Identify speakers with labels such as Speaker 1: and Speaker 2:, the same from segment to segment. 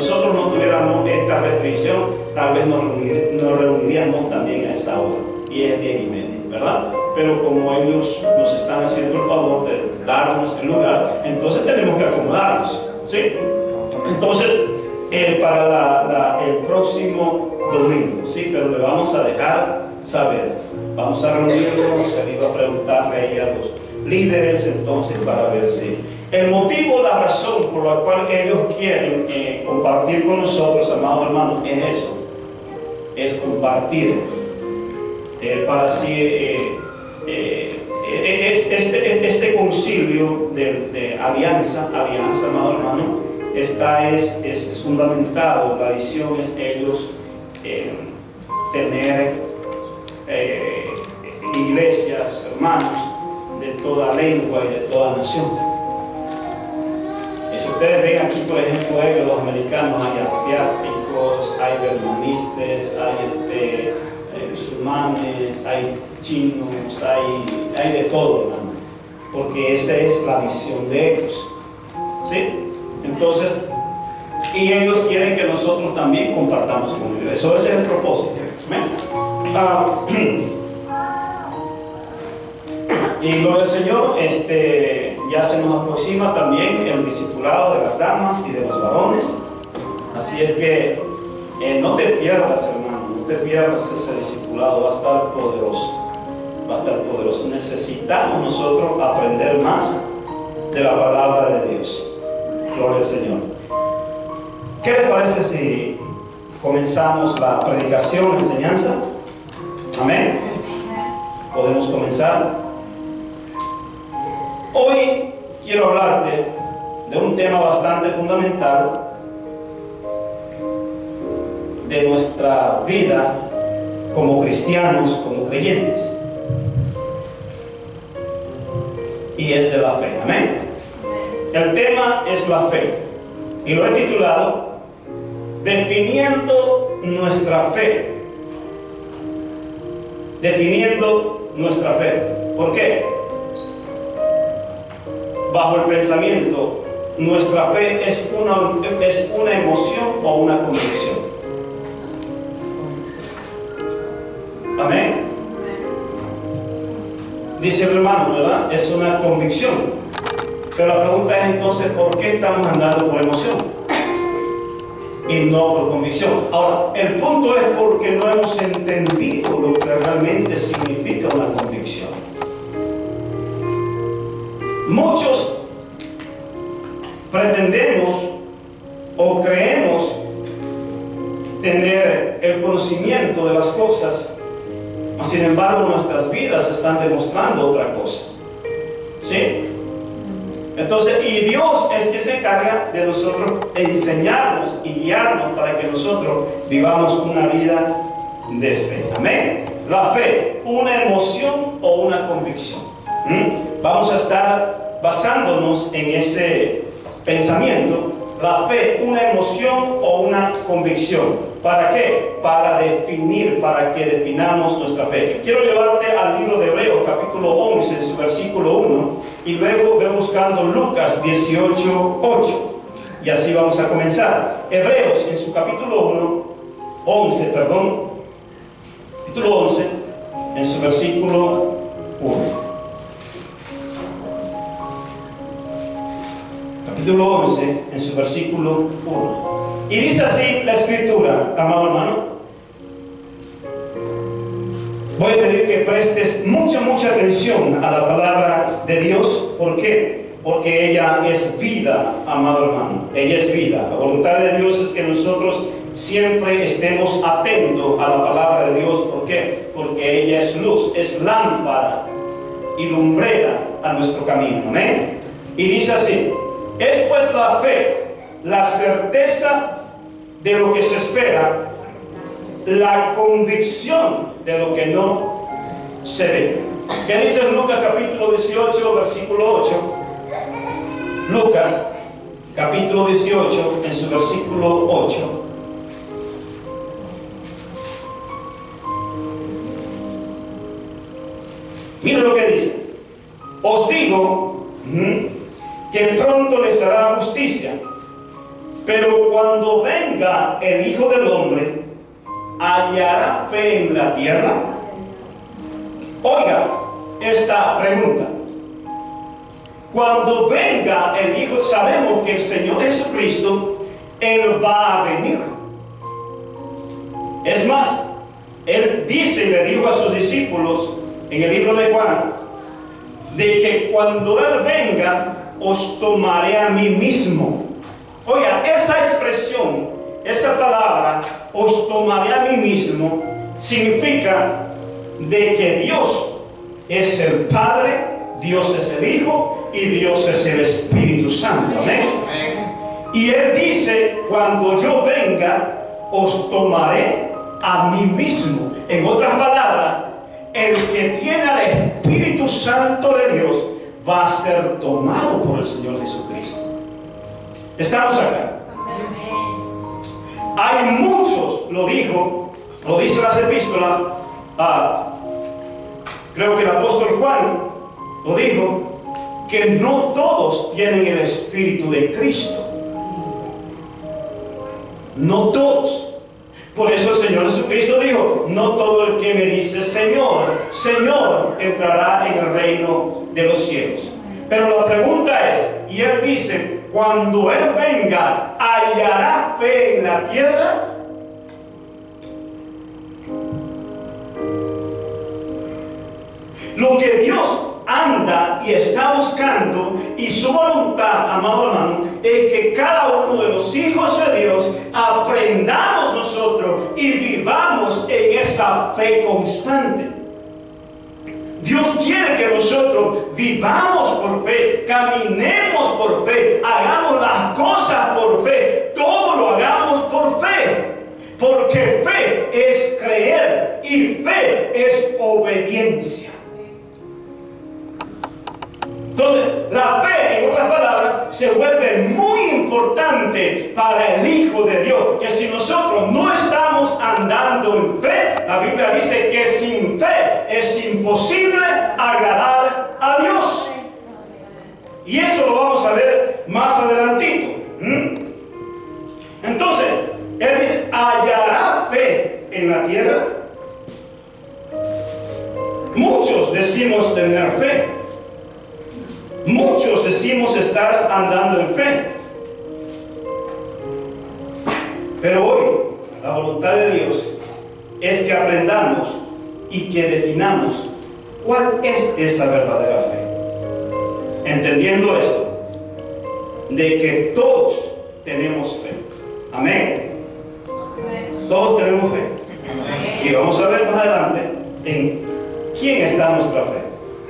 Speaker 1: nosotros no tuviéramos esta restricción, tal vez nos reuniríamos también a esa hora, y es 10:30, ¿verdad? Pero como ellos nos están haciendo el favor de darnos el lugar, entonces tenemos que acomodarnos, ¿sí? Entonces, para el próximo domingo, ¿sí? Pero le vamos a dejar saber. Vamos a reunirnos, se iba a preguntarle ahí a los líderes entonces para ver si el motivo, la razón por la cual ellos quieren compartir con nosotros, amados hermanos, es eso, es compartir para así este concilio de alianza, amado hermano, es fundamentado. La visión es ellos tener iglesias, hermanos de toda lengua y de toda nación. Si ustedes ven aquí, por ejemplo, los americanos, hay asiáticos, hay bermanistas, hay musulmanes, hay chinos, hay de todo, hermano, porque esa es la visión de ellos, ¿sí? Entonces, y ellos quieren que nosotros también compartamos con ellos. Eso es el propósito. Y gloria al Señor, ya se nos aproxima también el discipulado de las damas y de los varones. Así es que no te pierdas, hermano, no te pierdas ese discipulado, va a estar poderoso. Va a estar poderoso. Necesitamos nosotros aprender más de la palabra de Dios. Gloria al Señor. ¿Qué les parece si comenzamos la predicación, la enseñanza? Amén. Podemos comenzar. Hoy quiero hablarte de un tema bastante fundamental de nuestra vida como cristianos, como creyentes, y es de la fe. Amén. El tema es la fe y lo he titulado Definiendo nuestra fe. Definiendo nuestra fe. ¿Por qué? Bajo el pensamiento, nuestra fe es una emoción o una convicción. Amén. Dice el hermano, ¿verdad? Es una convicción. Pero la pregunta es entonces, ¿por qué estamos andando por emoción y no por convicción? Ahora, el punto es porque no hemos entendido lo que realmente significa una convicción. Muchos pretendemos o creemos tener el conocimiento de las cosas, sin embargo nuestras vidas están demostrando otra cosa, ¿sí? Entonces, y Dios es que se encarga de nosotros enseñarnos y guiarnos para que nosotros vivamos una vida de fe. Amén. La fe, una emoción o una convicción. Vamos a estar basándonos en ese pensamiento. La fe, una emoción o una convicción. ¿Para qué? Para definir, para que definamos nuestra fe. Quiero llevarte al libro de Hebreos, capítulo 11, en su versículo 1, y luego ve buscando Lucas 18:8. Y así vamos a comenzar. Hebreos, en su capítulo 11, en su versículo 1. Capítulo 11, en su versículo 1. Y dice así la escritura, amado hermano. Voy a pedir que prestes mucha atención a la palabra de Dios. ¿Por qué? Porque ella es vida, amado hermano. Ella es vida. La voluntad de Dios es que nosotros siempre estemos atentos a la palabra de Dios. ¿Por qué? Porque ella es luz, es lámpara y lumbrera a nuestro camino. Amén. Y dice así: es pues la fe, la certeza de lo que se espera, la convicción de lo que no se ve. ¿Qué dice Lucas capítulo 18, versículo 8? Lucas capítulo 18, en su versículo 8. Mira lo que dice: os digo que pronto les hará justicia, Pero cuando venga el Hijo del Hombre, ¿hallará fe en la tierra? Oiga esta pregunta. Cuando venga el Hijo, sabemos que el Señor Jesucristo, Él va a venir. Es más, Él dice y le dijo a sus discípulos en el libro de Juan, de que cuando Él venga, os tomaré a mí mismo. Oiga, esa expresión, esa palabra, os tomaré a mí mismo, significa de que Dios es el Padre, Dios es el Hijo y Dios es el Espíritu Santo. Amén. Y Él dice, cuando yo venga, os tomaré a mí mismo. En otras palabras, el que tiene al Espíritu Santo de Dios va a ser tomado por el Señor Jesucristo. ¿Estamos acá? Hay muchos, lo dice las epístolas, creo que el apóstol Juan lo dijo, que no todos tienen el Espíritu de Cristo. No todos. Por eso el Señor Jesucristo dijo, no todo el que me dice Señor, Señor, entrará en el reino de los cielos. Pero la pregunta es, y Él dice, cuando Él venga, ¿hallará fe en la tierra? Lo que Dios anda y está buscando, y su voluntad, amado hermano, es que cada uno de los hijos de Dios aprendamos nosotros y vivamos en esa fe constante. Dios quiere que nosotros vivamos por fe, caminemos por fe, hagamos las cosas por fe, todo lo hagamos por fe, porque fe es creer y fe es obediencia. Entonces, la fe, en otras palabras, se vuelve muy importante para el Hijo de Dios. Que si nosotros no estamos andando en fe, la Biblia dice que sin fe es imposible agradar a Dios. Y eso lo vamos a ver más adelantito. Entonces, Él dice, ¿hallará fe en la tierra? Muchos decimos tener fe. Muchos decimos estar andando en fe. Pero hoy la voluntad de Dios es que aprendamos y que definamos cuál es esa verdadera fe. Entendiendo esto, de que todos tenemos fe. Amén. Todos tenemos fe. Y vamos a ver más adelante en quién está nuestra fe.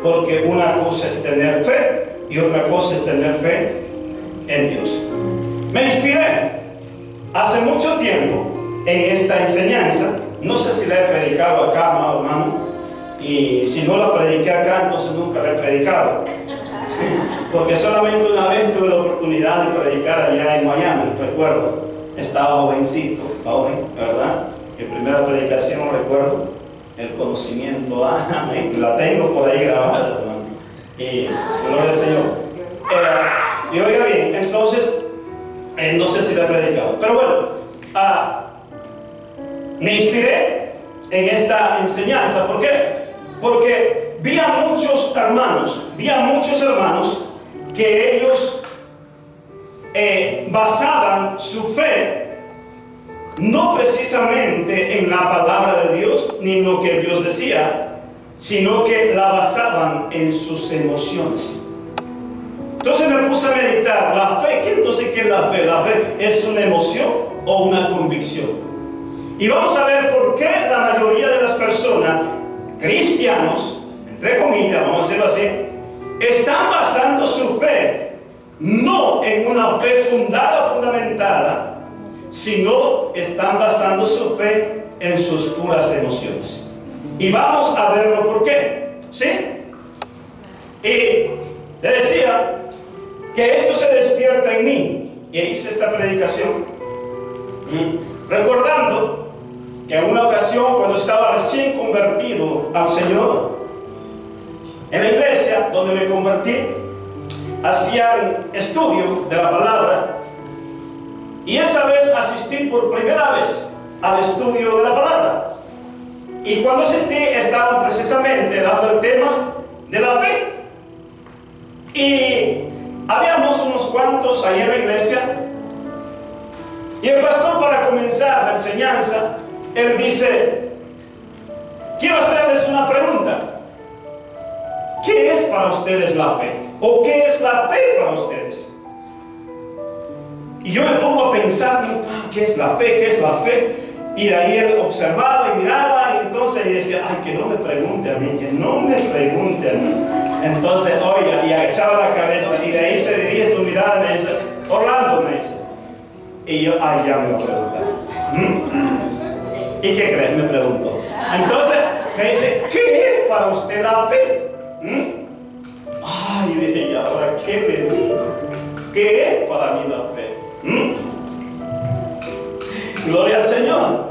Speaker 1: Porque una cosa es tener fe y otra cosa es tener fe en Dios. Me inspiré hace mucho tiempo en esta enseñanza. No sé si la he predicado acá, amado hermano. Y si no la prediqué acá, entonces nunca la he predicado. Porque solamente una vez tuve la oportunidad de predicar allá en Miami. Recuerdo, estaba jovencito, ¿verdad? Mi primera predicación, recuerdo. El conocimiento, la tengo por ahí grabada, hermano. Y gloria al Señor. Y oiga bien, entonces, no sé si la he predicado, pero bueno, me inspiré en esta enseñanza. ¿Por qué? Porque vi a muchos hermanos que ellos basaban su fe no precisamente en la palabra de Dios, ni en lo que Dios decía, sino que la basaban en sus emociones. Entonces me puse a meditar, la fe, ¿qué es la fe? La fe es una emoción o una convicción. Y vamos a ver por qué la mayoría de las personas, cristianos, entre comillas, vamos a decirlo así, están basando su fe no en una fe fundamentada, sino están basando su fe en sus puras emociones. Y vamos a verlo por qué. ¿Sí? Y le decía que esto se despierta en mí. Y hice esta predicación recordando que en una ocasión, cuando estaba recién convertido al Señor, en la iglesia donde me convertí, hacían estudio de la palabra. Y esa vez asistí por primera vez al estudio de la palabra. Y cuando asistí estaban precisamente dando el tema de la fe. Y habíamos unos cuantos ahí en la iglesia. Y el pastor, para comenzar la enseñanza, él dice: quiero hacerles una pregunta. ¿Qué es para ustedes la fe? ¿O qué es la fe para ustedes? Y yo me pongo a pensar, ¿qué es la fe? ¿Qué es la fe? Y de ahí él observaba y miraba, y entonces decía: ay, que no me pregunte a mí, que no me pregunte a mí. Entonces, oiga, y agachaba la cabeza, y de ahí se dirige su mirada y me dice: Orlando, me dice. Y yo: ay, ya me lo preguntaron. ¿Y qué crees? Me preguntó. Entonces me dice: ¿qué es para usted la fe? Ay, dije: ¿y ahora qué le digo? ¿Qué es para mí la fe? Gloria al Señor.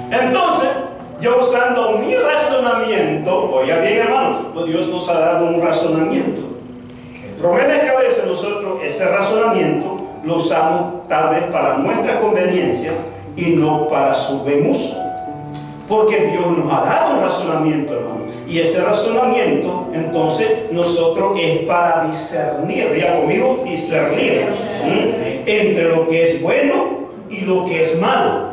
Speaker 1: Entonces, yo usando mi razonamiento, oiga bien, hermano, pues Dios nos ha dado un razonamiento. El problema es que a veces nosotros ese razonamiento lo usamos tal vez para nuestra conveniencia y no para su buen uso. Porque Dios nos ha dado un razonamiento, hermano. Y ese razonamiento, entonces, nosotros es para discernir, diga conmigo, discernir, entre lo que es bueno y lo que es malo.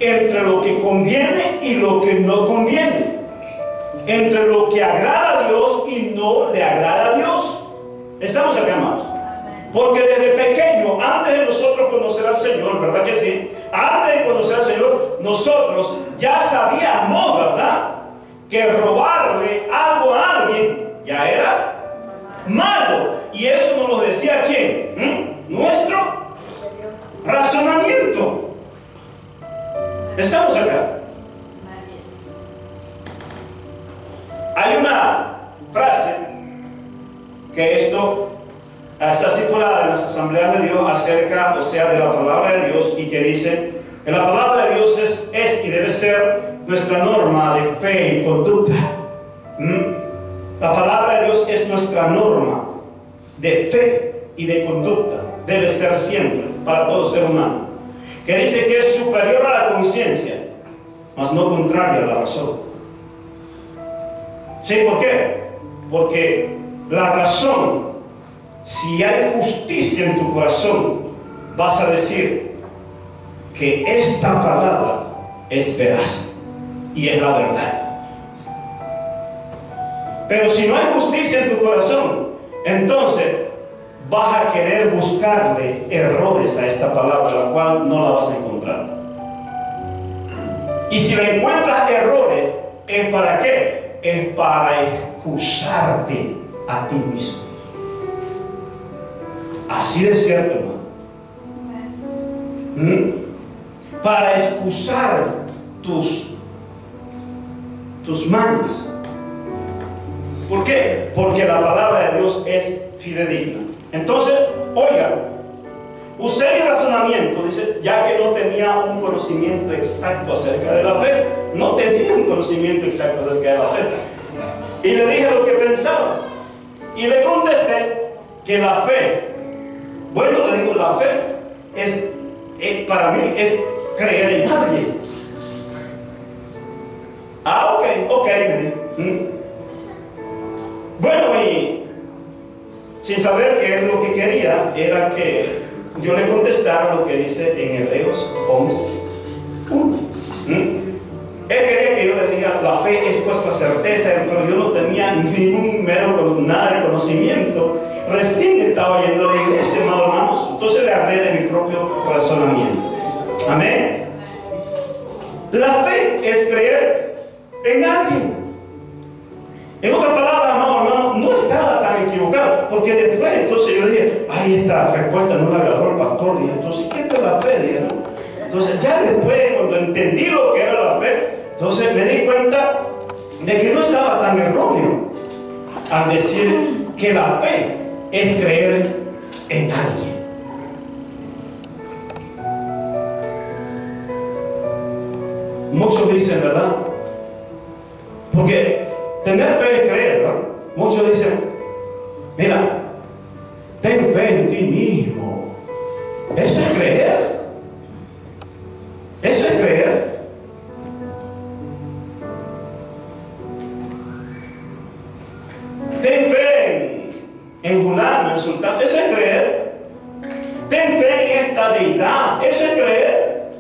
Speaker 1: Entre lo que conviene y lo que no conviene. Entre lo que agrada a Dios y no le agrada a Dios. ¿Estamos acá, hermanos? Porque desde pequeño, antes de nosotros conocer al Señor, ¿verdad que sí? Antes de conocer al Señor, nosotros ya sabíamos, ¿verdad?, que robarle algo a alguien ya era malo. Y eso nos lo decía ¿quién? Nuestro razonamiento. ¿Estamos acá? Hay una frase que está estipulada en las asambleas de Dios acerca, o sea, de la palabra de Dios, y que dice que la palabra de Dios es y debe ser nuestra norma de fe y conducta. La palabra de Dios es nuestra norma de fe y de conducta. Debe ser siempre para todo ser humano. Que dice que es superior a la conciencia, mas no contraria a la razón. ¿Sí? ¿Por qué? Porque la razón, si hay justicia en tu corazón, vas a decir que esta palabra es veraz y es la verdad. Pero si no hay justicia en tu corazón, entonces vas a querer buscarle errores a esta palabra, la cual no la vas a encontrar. Y si la encuentras errores, ¿es para qué? Es para excusarte a ti mismo. Así de cierto, hermano. Para excusar tus mañas. ¿Por qué? Porque la palabra de Dios es fidedigna. Entonces, oiga, usé mi razonamiento, dice, ya que no tenía un conocimiento exacto acerca de la fe. No tenía un conocimiento exacto acerca de la fe. Y le dije lo que pensaba. Y le contesté que la fe, bueno, le digo, la fe es, para mí, es creer en alguien. Ah, ok, me dijo. Bueno, y sin saber qué es lo que quería, era que yo le contestara lo que dice en Hebreos 11:1. Él quería que yo le diga, la fe es vuestra certeza, pero yo no tenía nada de conocimiento. Recién estaba yendo a la iglesia, hermanos. Entonces le hablé de mi propio razonamiento. Amén. La fe es creer en alguien. En otras palabras, hermano, no estaba tan equivocado, porque después entonces yo dije, ay, esta respuesta no la agarró el pastor. Dije, entonces, ¿qué es la fe? Dije, ¿no? Entonces, ya después, cuando entendí lo que era la fe, entonces me di cuenta de que no estaba tan erróneo al decir que la fe es creer en alguien. Muchos dicen, ¿verdad? Porque tener fe es creer, ¿verdad? Muchos dicen, mira, ten fe en ti mismo. la deidad. Eso es creer.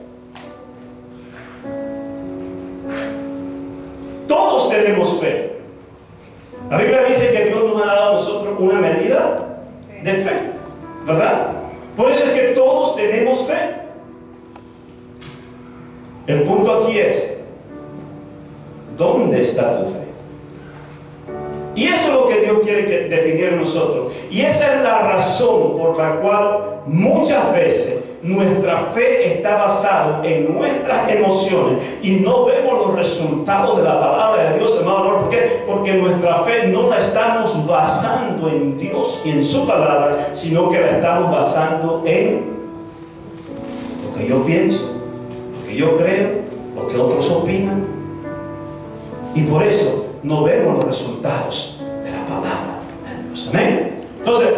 Speaker 1: Todos tenemos fe. La Biblia dice que Dios nos ha dado a nosotros una medida de fe, ¿verdad? Por eso es que todos tenemos fe. El punto aquí es, ¿dónde está tu fe? Y eso es lo que Dios quiere definir en nosotros. Y esa es la razón por la cual muchas veces nuestra fe está basada en nuestras emociones y no vemos los resultados de la palabra de Dios, hermano. ¿Por qué? Porque nuestra fe no la estamos basando en Dios y en su palabra, sino que la estamos basando en lo que yo pienso, lo que yo creo, lo que otros opinan. Y por eso no vemos los resultados de la palabra de Dios. Amén. Entonces,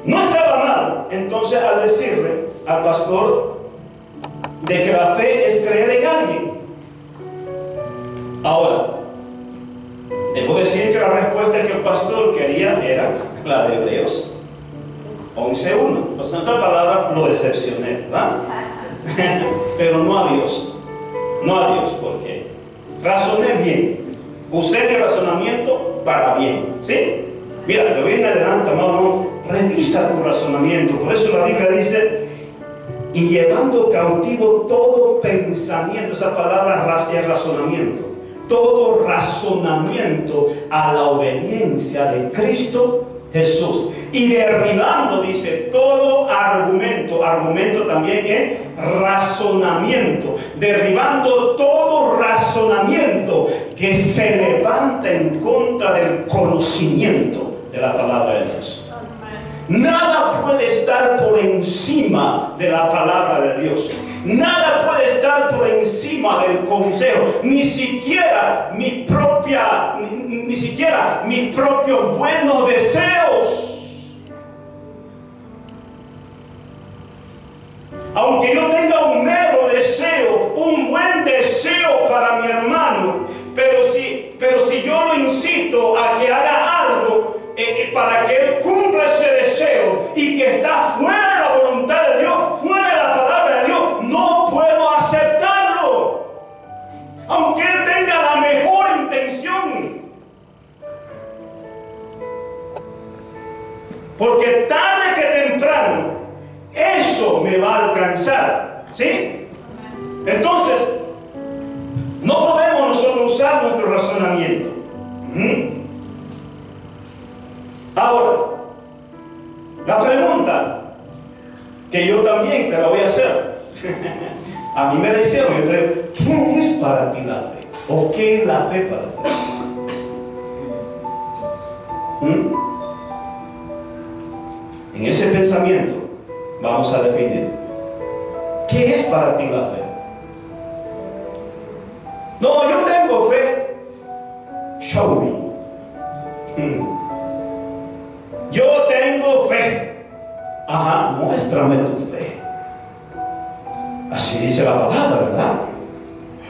Speaker 1: no estaba mal entonces al decirle al pastor de que la fe es creer en alguien. Ahora, debo decir que la respuesta que el pastor quería era la de Hebreos 11:1. Pues en otra palabra, lo decepcioné, ¿verdad? Pero no a Dios. No a Dios, porque razoné bien. Usé mi razonamiento para bien, ¿sí? Mira, de hoy en adelante, hermano, revisa tu razonamiento. Por eso la Biblia dice, y llevando cautivo todo pensamiento, esa palabra es razonamiento, todo razonamiento a la obediencia de Cristo Jesús. Y derribando, dice, todo argumento, argumento también es razonamiento, derribando todo razonamiento que se levanta en contra del conocimiento de la palabra de Dios. Nada puede estar por encima de la palabra de Dios. Nada puede estar por encima del consejo. Ni siquiera mis propios buenos deseos. Aunque yo tenga un mero deseo, un buen deseo para mi hermano, pero si yo lo incito a que haga algo para que él cumpla ese deseo y que está fuera de la voluntad de Dios, fuera de la palabra de Dios, no puedo aceptarlo. Aunque él tenga la mejor intención. Porque tarde que temprano, eso me va a alcanzar, ¿sí? Entonces, no podemos nosotros usar nuestro razonamiento. Ahora, la pregunta que yo también te la voy a hacer. A mí me la hicieron. Yo te digo, ¿qué es para ti la fe? ¿O qué es la fe para ti? En ese pensamiento vamos a definir ¿qué es para ti la fe? No, yo tengo fe. Show me. Yo tengo fe. Ajá, muéstrame tu fe. Así dice la palabra, ¿verdad?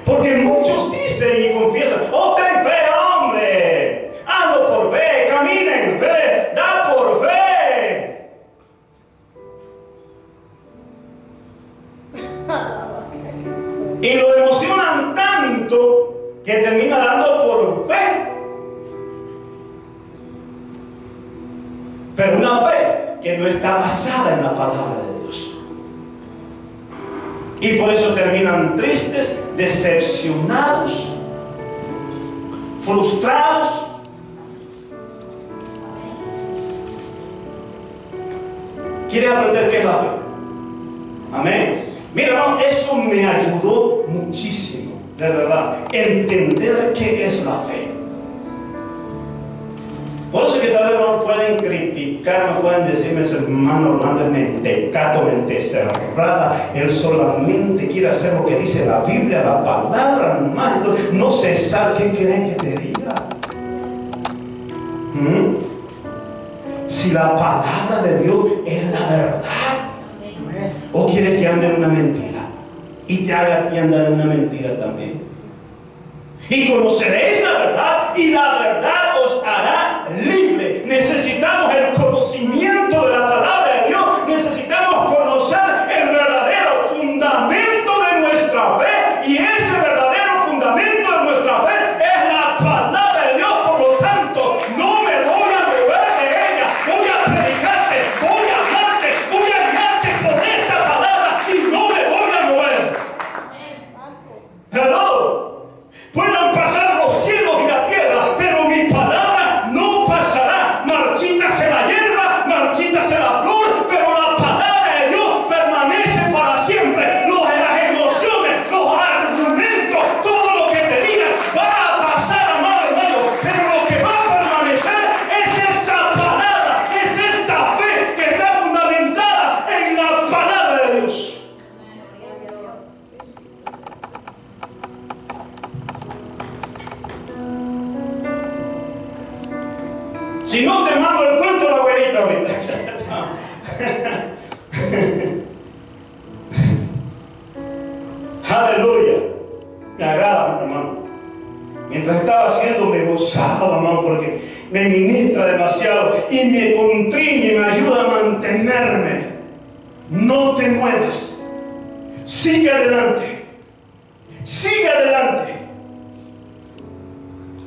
Speaker 1: Porque muchos dicen y confiesan, oh, ten fe, hombre. Hazlo por fe, camina en fe, da por fe. Y lo emocionan tanto que termina dando por fe. Pero una fe que no está basada en la palabra de Dios. Y por eso terminan tristes, decepcionados, frustrados. ¿Quiere aprender qué es la fe? Amén. Mira, hermano, eso me ayudó muchísimo, de verdad, entender qué es la fe. Por eso que tal vez no pueden criticar, no pueden decirme, ese hermano Orlando es mentecato, mente cerrada, él solamente quiere hacer lo que dice la Biblia, la palabra nomás, entonces no se sabe qué quieren que te diga. Si la palabra de Dios es la verdad, o quieres que ande en una mentira y te haga y andar en una mentira también. Y conoceréis la verdad, y la verdad os hará libre. Necesitamos el conocimiento de la palabra de Dios. Necesitamos conocer mientras estaba haciendo me gozaba, hermano, porque me ministra demasiado y me contriñe y me ayuda a mantenerme. No te muevas. Sigue adelante. Sigue adelante.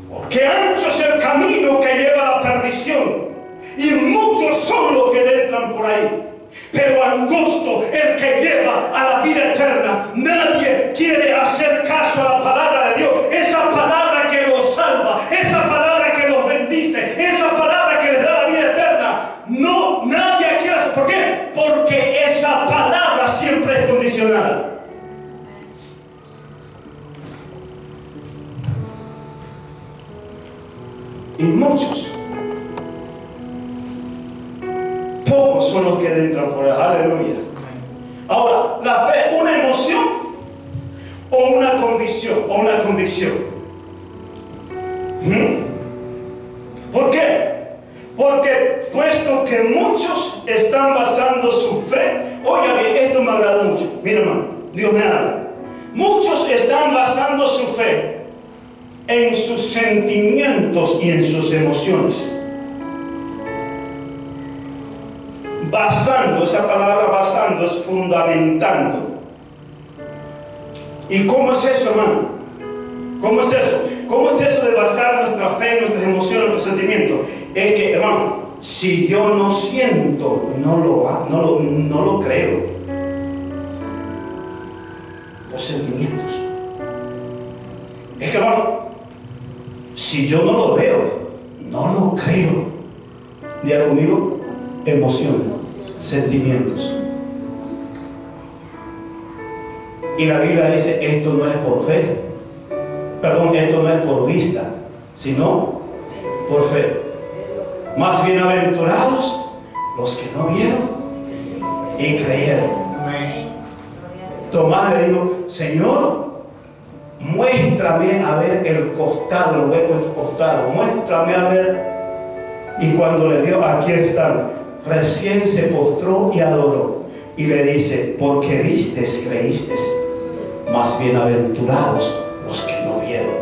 Speaker 1: Porque ancho es el camino que lleva a la perdición y muchos son los que entran por ahí. Pero angosto el que lleva a la vida eterna. Nadie quiere hacer caso a la palabra de Dios. Esa palabra que los salva, esa palabra que los bendice, esa palabra que les da la vida eterna. No, nadie quiere hacer. ¿Por qué? Porque esa palabra siempre es condicional. Y muchos, pocos son los que entran por ahí. Aleluya. Ahora, la fe, ¿una emoción o una condición o una convicción? ¿Por qué? Porque puesto que muchos están basando su fe, oiga bien, esto me agrada mucho. Mira, hermano, Dios me habla. Muchos están basando su fe en sus sentimientos y en sus emociones. Basando, esa palabra basando es fundamentando. ¿Y cómo es eso, hermano? ¿Cómo es eso? ¿Cómo es eso de basar nuestra fe, nuestras emociones, nuestros sentimientos? Es que, hermano, si yo no siento, no lo creo. Los sentimientos. Es que, hermano, si yo no lo veo, no lo creo. Diga conmigo, emociones, sentimientos. Y la Biblia dice, esto no es por fe. Perdón, esto no es por vista, sino por fe. Más bienaventurados los que no vieron y creyeron. Tomás le dijo, Señor, muéstrame a ver el costado, el hueco del costado, muéstrame a ver. Y cuando le vio, aquí están, recién se postró y adoró. Y le dice, porque vistes, creíste, más bienaventurados los que no vieron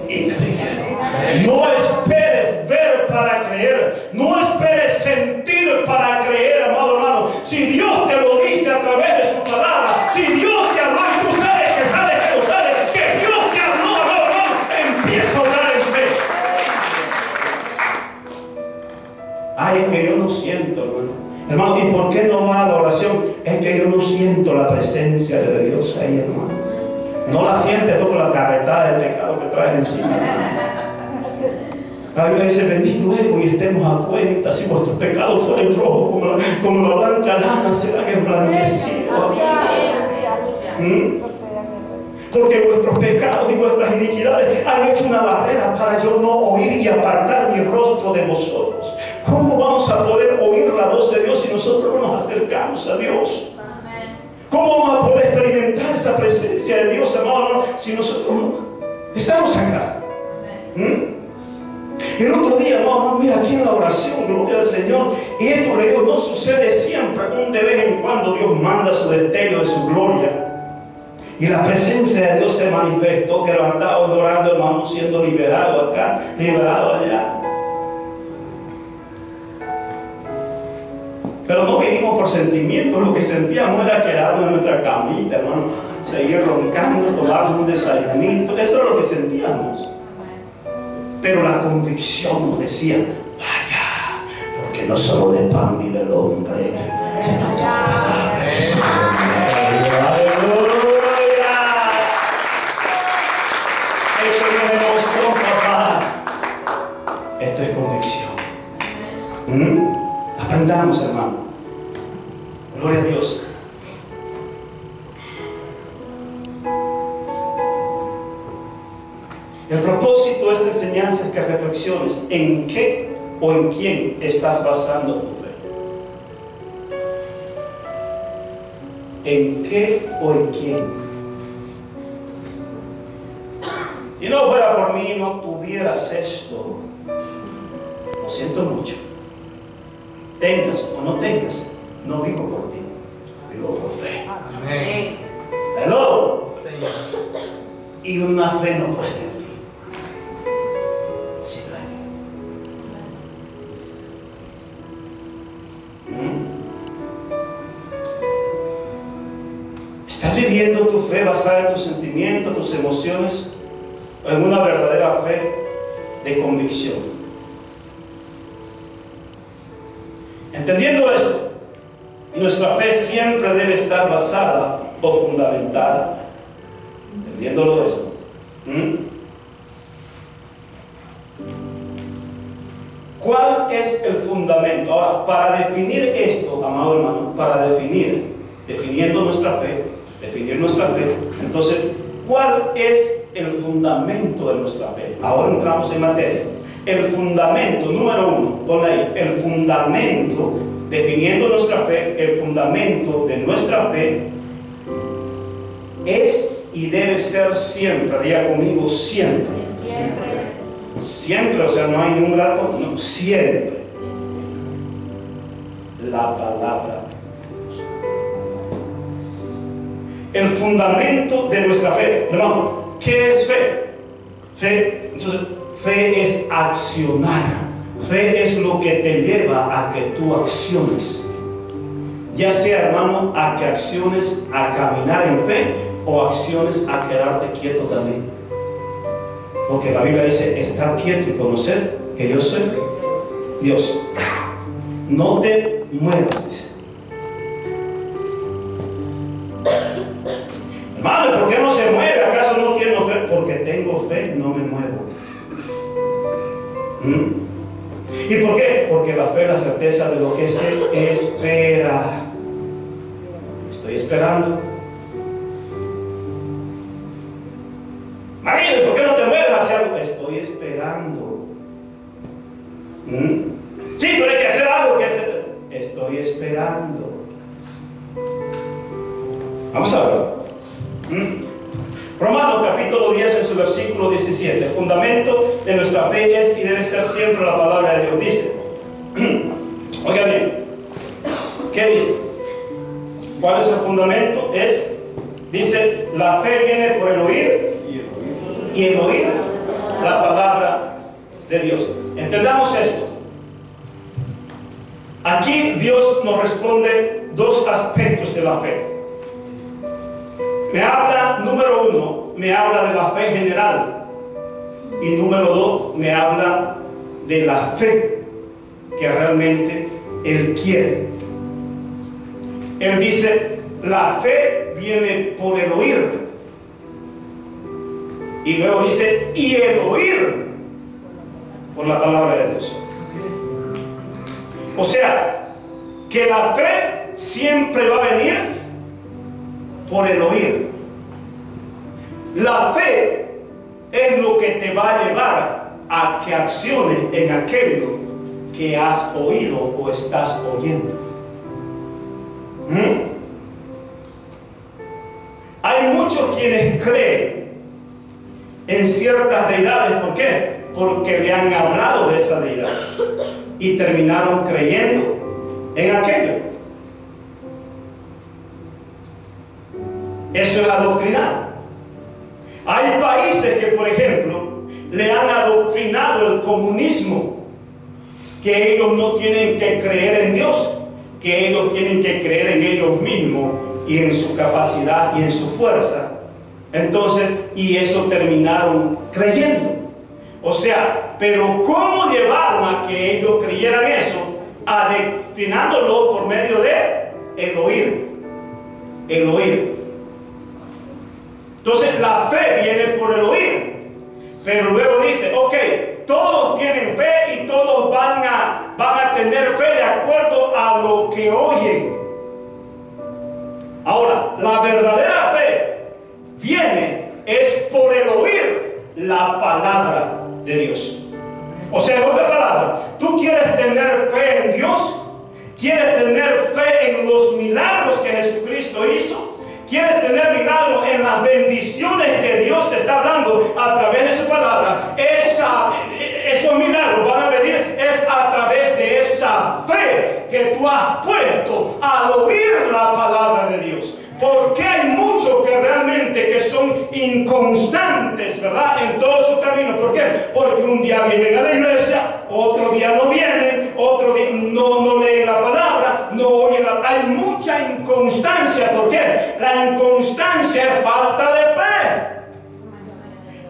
Speaker 1: y creyeron. No esperes ver para creer, no esperes sentir para creer, amado hermano. Si Dios te lo dice a través de su palabra, si Dios te habló y tú sabes que lo sabes, que Dios te habló, amado hermano, empieza a orar en fe. Ay, es que yo no siento, hermano. Hermano, ¿y por qué no va a la oración? Es que yo no siento la presencia de Dios ahí, hermano. No la sientes por la carretada de pecado que traes encima. La Biblia dice, venid luego y estemos a cuenta si vuestros pecados fueren rojos como la blanca lana serán emblanquecidos. Porque vuestros pecados y vuestras iniquidades han hecho una barrera para yo no oír y apartar mi rostro de vosotros. ¿Cómo vamos a poder oír la voz de Dios si nosotros no nos acercamos a Dios? ¿Cómo vamos a poder experimentar esa presencia de Dios, hermano, si nosotros no estamos acá? El otro día, hermano, mira aquí en la oración, gloria al Señor, y esto le digo, no sucede siempre, de vez en cuando Dios manda su destello de su gloria. Y la presencia de Dios se manifestó, que lo andaba adorando, hermano, siendo liberado acá, liberado allá. Pero no vinimos por sentimientos, lo que sentíamos era quedarnos en nuestra camita, hermano, seguir roncando, tomarnos un desayunito, eso era lo que sentíamos. Pero la convicción nos decía, vaya, porque no solo de pan vive el hombre, sino de palabra que se Esto no es emoción, papá. Esto es convicción. Aprendamos, hermano. Gloria a Dios. El propósito de esta enseñanza es que reflexiones en qué o en quién estás basando tu fe. ¿En qué o en quién? Si no fuera por mí, no tuvieras esto. Lo siento mucho. Tengas o no tengas, no vivo por ti, vivo por fe. Amén. Hello. Y una fe no puesta en ti. ¿Estás viviendo tu fe basada en tus sentimientos, tus emociones, o en una verdadera fe de convicción? Entendiendo esto, nuestra fe siempre debe estar basada o fundamentada. Entendiéndolo esto. ¿Cuál es el fundamento? Ahora, para definir esto, amado hermano, para definiendo nuestra fe, definir nuestra fe, entonces, ¿cuál es el fundamento de nuestra fe? Ahora entramos en materia. El fundamento, número uno, ponle ahí, el fundamento, definiendo nuestra fe, el fundamento de nuestra fe es y debe ser siempre, diga conmigo, siempre. Siempre, o sea, no hay ni un rato, no, siempre. La palabra. El fundamento de nuestra fe. Hermano, ¿qué es fe? Fe, entonces, fe es accionar. Fe es lo que te lleva a que tú acciones. Ya sea, hermano, a que acciones a caminar en fe o acciones a quedarte quieto también. Porque la Biblia dice, estar quieto y conocer que yo soy Dios. No te muevas, dice. Hermano, ¿por qué no se mueve? ¿Acaso no tiene fe? Porque tengo fe, no me muevo. ¿Y por qué? Porque la fe es la certeza de lo que se espera. Estoy esperando. Marido, ¿por qué no te mueves hacia algo? Estoy esperando. Sí, pero hay que hacer algo. Estoy esperando. Vamos a ver. Romanos capítulo 10 en su versículo 17. El fundamento de nuestra fe es y debe ser siempre la palabra de Dios. Dice, oiga bien, ¿qué dice? ¿Cuál es el fundamento? Dice, la fe viene por el oír y el oír la palabra de Dios. Entendamos esto. Aquí Dios nos responde dos aspectos de la fe. Me habla, número uno, me habla de la fe general. Y número dos, me habla de la fe que realmente Él quiere. Él dice, la fe viene por el oír. Y luego dice, y el oír por la palabra de Dios. O sea, que la fe siempre va a venir por el oír. La fe es lo que te va a llevar a que acciones en aquello que has oído o estás oyendo. Hay muchos quienes creen en ciertas deidades. ¿Por qué? Porque le han hablado de esa deidad y terminaron creyendo en aquello. Eso es adoctrinar. Hay países que, por ejemplo, le han adoctrinado el comunismo, que ellos no tienen que creer en Dios, que ellos tienen que creer en ellos mismos y en su capacidad y en su fuerza. Entonces, y eso terminaron creyendo. O sea, pero ¿cómo llevaron a que ellos creyeran eso? Adoctrinándolo por medio de el oír. El oír. Entonces la fe viene por el oír, pero luego dice, ok, todos tienen fe y todos van a tener fe de acuerdo a lo que oyen. Ahora, la verdadera fe es por el oír la palabra de Dios. O sea, en otras palabras, tú quieres tener fe en Dios, quieres tener fe en los milagros que Jesucristo hizo. ¿Quieres tener milagro en las bendiciones que Dios te está hablando a través de su palabra? Esos milagros van a venir es a través de esa fe que tú has puesto al oír la palabra de Dios. Porque hay muchos que realmente obviamente que son inconstantes, ¿verdad? En todo su camino. ¿Por qué? Porque un día vienen a la iglesia, otro día no vienen, otro día no leen la palabra, no oyen hay mucha inconstancia. ¿Por qué? La inconstancia es falta de fe.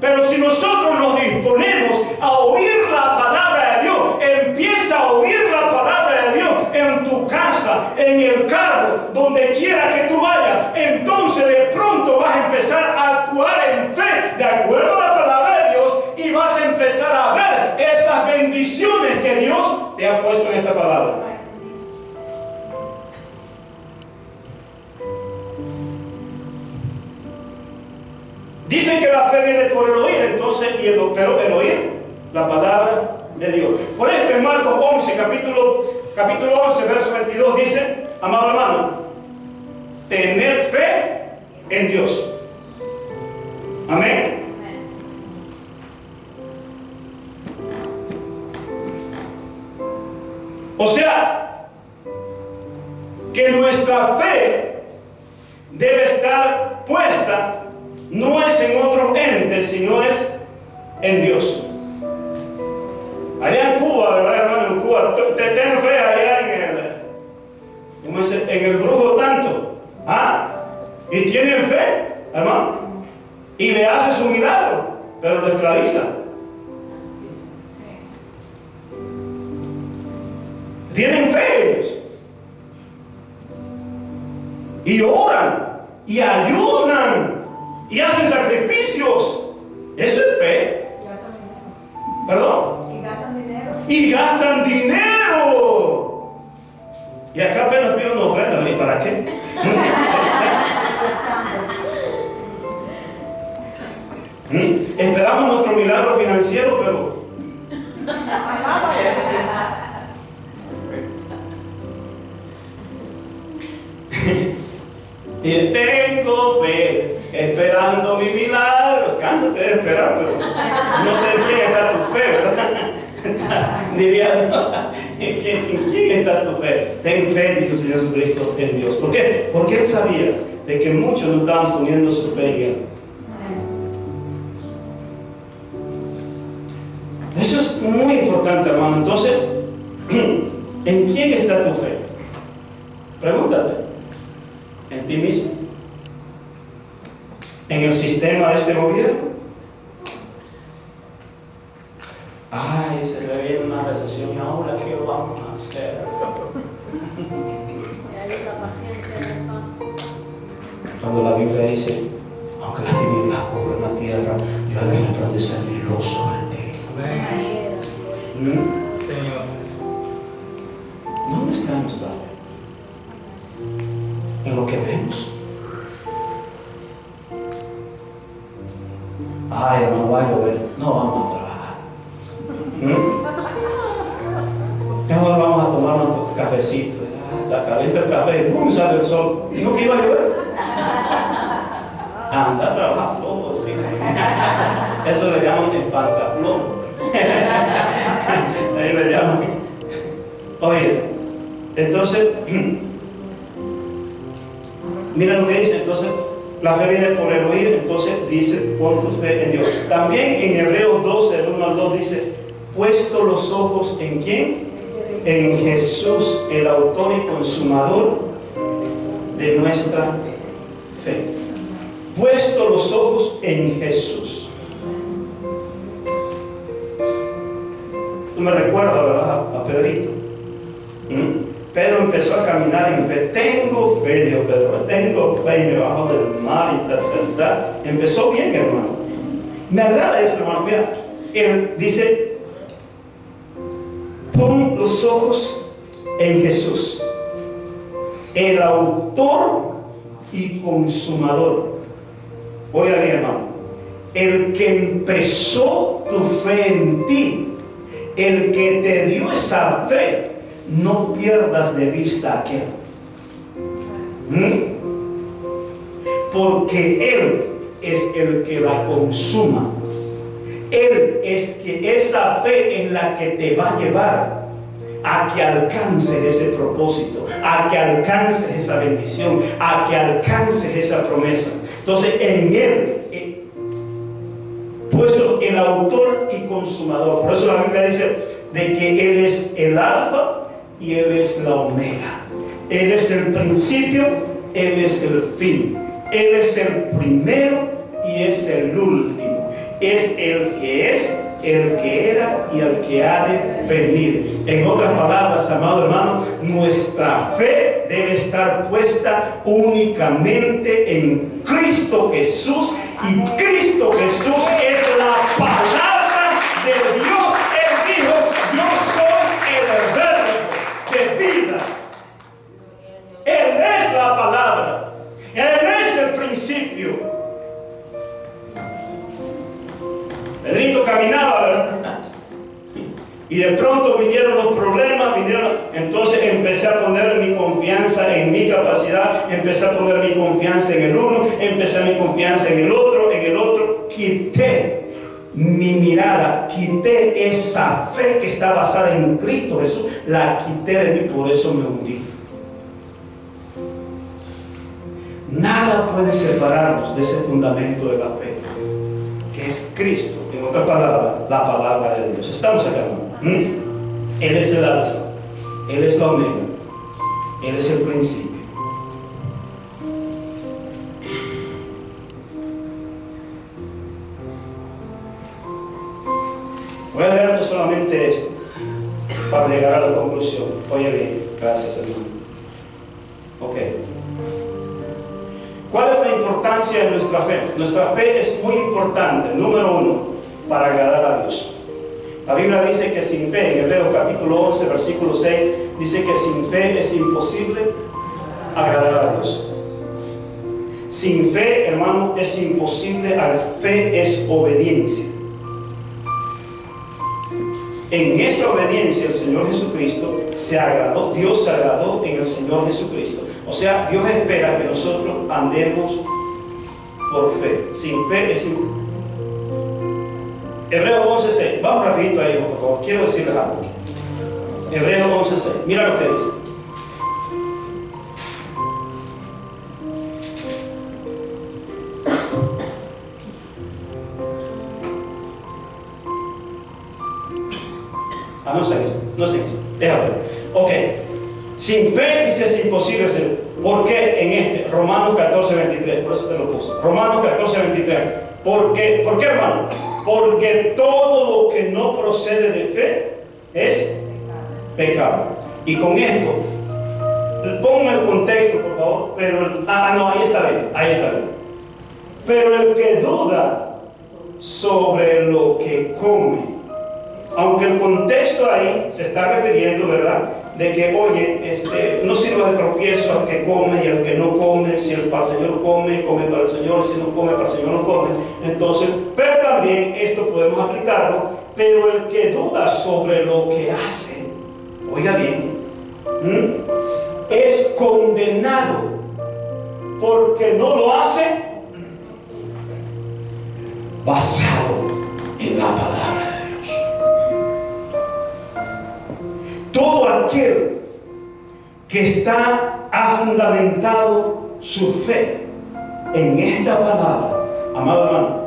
Speaker 1: Pero si nosotros nos disponemos a oír la palabra de Dios, empieza a oír la palabra de Dios en tu casa, en el carro, donde quiera que tú vayas, entonces de pronto vas a empezar a actuar en fe, de acuerdo a la palabra de Dios, y vas a empezar a ver esas bendiciones que Dios te ha puesto en esta palabra. Dicen que la fe viene por el oír, entonces, pero el oír la palabra de Dios. Por esto en Marcos 11, capítulo 11, verso 22 dice, amado hermano, tener fe en Dios. Amén. O sea, que nuestra fe debe estar puesta no es en otros entes, sino es en Dios. Allá en Cuba, ¿verdad, hermano? En Cuba, ten fe allá en el brujo tanto. ¿Ah? Y tienen fe, hermano. Y le hace su milagro, pero lo esclaviza. Tienen fe ellos. Y oran, y ayunan, y hacen sacrificios. Eso es fe. ¿Perdón?
Speaker 2: Y gastan dinero.
Speaker 1: Y gastan dinero. Y acá apenas pido una ofrenda. ¿Y para qué? Esperamos nuestro milagro financiero, pero y tengo fe, esperando mi milagro. Cánsate de esperar, pero no sé en quién está tu fe, ¿verdad? Diría, ¿en quién está tu fe? Ten fe, dijo el Señor Jesucristo, en Dios. ¿Por qué? Porque Él sabía de que muchos no estaban poniendo su fe en Él. Eso es muy importante, hermano. Entonces, ¿en quién está tu fe? Pregúntate. ¿En ti mismo? ¿En el sistema de este gobierno? Ay, se le viene una recesión y ahora ¿qué vamos a hacer? Cuando la Biblia dice, aunque las tinieblas cubran la tierra, yo haré resplandecer mi luz sobre ti.
Speaker 3: Señor.
Speaker 1: ¿Dónde está nuestra fe? En lo que vemos. Ay, hermano, va a llover. No vamos a trabajar. Mejor vamos a tomar nuestro cafecito. Se calienta el café y ¡pum! Sale el sol. ¿Dijo que iba a llover? Anda a trabajar flojo, sí. Eso le llaman espantaflojo. Ahí le llaman. Oye, entonces, mira lo que dice. Entonces, la fe viene por el oír. Entonces dice, pon tu fe en Dios. También en Hebreos 12, del 1 al 2 dice, puesto los ojos en ¿quién? En Jesús, el autor y consumador de nuestra fe. Puesto los ojos en Jesús. Tú me recuerdas, ¿verdad? A Pedrito. Pedro empezó a caminar en fe. Tengo fe, dijo Pedro. Tengo fe y me bajó del mar y tal. Empezó bien, hermano. Me agrada eso, hermano. Mira, él dice, pon los ojos en Jesús, el autor y consumador. Oiga bien, hermano. El que empezó tu fe en ti, el que te dio esa fe, no pierdas de vista aquel. Porque Él es el que la consuma. Él es que esa fe es la que te va a llevar a que alcances ese propósito, a que alcances esa bendición, a que alcances esa promesa. Entonces, en Él, puesto el autor y consumador. Por eso la Biblia dice de que Él es el alfa y Él es la omega. Él es el principio, Él es el fin. Él es el primero y es el último. Es el que era y el que ha de venir. En otras palabras, amado hermano, nuestra fe debe estar puesta únicamente en Cristo Jesús, y Cristo Jesús es la palabra de Dios. Él dijo: yo soy el verbo de vida. Él es la palabra, Él es el principio. Pedrito caminaba, ¿verdad? Y de pronto vinieron los problemas, entonces empecé a poner mi confianza en mi capacidad, empecé a poner mi confianza en el uno, empecé mi confianza en el otro, quité mi mirada, quité esa fe que está basada en Cristo Jesús, la quité de mí, por eso me hundí. Nada puede separarnos de ese fundamento de la fe, que es Cristo. En otras palabras, la palabra de Dios. Estamos acá, ¿no? Él es el alfa, Él es la omega, Él es el principio. Voy a leer solamente esto para llegar a la conclusión. Oye bien, gracias, hermano. Ok. ¿Cuál es la importancia de nuestra fe? Nuestra fe es muy importante, número uno, para agradar a Dios. La Biblia dice que sin fe, en Hebreos capítulo 11, versículo 6, dice que sin fe es imposible agradar a Dios. Sin fe, hermano, es imposible. Fe es obediencia. En esa obediencia el Señor Jesucristo se agradó, Dios se agradó en el Señor Jesucristo. O sea, Dios espera que nosotros andemos por fe. Sin fe es imposible. Hebreos 11:6. Vamos rapidito ahí, por favor. Quiero decirles algo. Hebreos 11:6. Mira lo que dice. No sé qué. Déjame ver. Ok. Sin fe, dice, es imposible ser. ¿Por qué? En este, Romanos 14:23. Por eso te lo puse. Romanos 14:23. ¿Por qué, hermano? Porque todo lo que no procede de fe es pecado. Y con esto, ponme el contexto, por favor. Pero, no, ahí está bien. Pero el que duda sobre lo que come, aunque el contexto ahí se está refiriendo, ¿verdad?, de que, oye, no sirva de tropiezo al que come y al que no come. Si es para el Señor come para el Señor, y si no come para el Señor no come. Entonces, pero también esto podemos aplicarlo. Pero el que duda sobre lo que hace, oiga bien, es condenado porque no lo hace basado en la palabra. Todo aquel que ha fundamentado su fe en esta palabra, amado hermano,